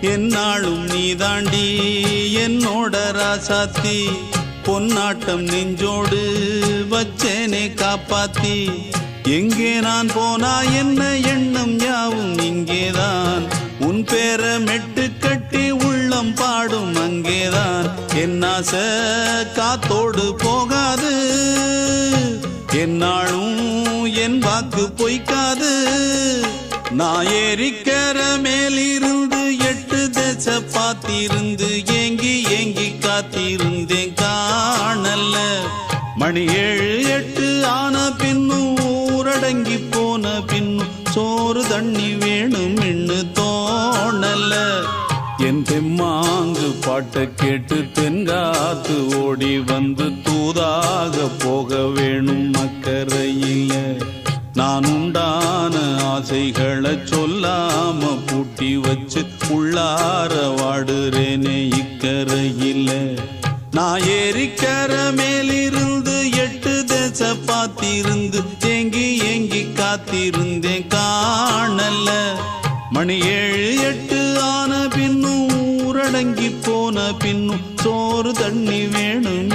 என்னாலும் நீதாண்டி என்னோட ராசாத்தி பொன்னாட்டம் நெஞ்சோடு வச்சேனே காப்பாத்தி எங்கே நான் போனா என்ன எண்ணம் யாவும் இங்கேதான் உன் பேர மெட்டு கட்டி உள்ளம் பாடும் அங்கேதான் என் ஆசை காத்தோடு போகாது என்னாலும் என் வாக்கு பொய்க்காது நான் ஏறிக்கர மேலிருந்து 8 தேச பார்த்திருந்து ஏங்கி ஏங்கி காத்திருந்தேன் காணல மணி 7 8 ஆன பின்னும் ஊரடங்கி போன பின்னும் சோறு தண்ணி வேணும் இன்னு தோணல என் தெம்மாங்கு பாட்டை கேட்டு தென்காத்து ஓடி வந்து தூதாக போக வேணும் அக்கறையில நான் உண்டான ஆசைகளை சொல்லாம பூட்டி வச்சு உள்ளார வாடுறேனே இக்கரையில நான் ஏறிக்கர மேலிருந்து 8 தேச பார்த்திருந்து ஏங்கி ஏங்கி காத்திருந்தேன் காணல மணி 7 8 ஆன பின்னும் ஊரடங்கி போன பின்னும் சோறு தண்ணி வேணும்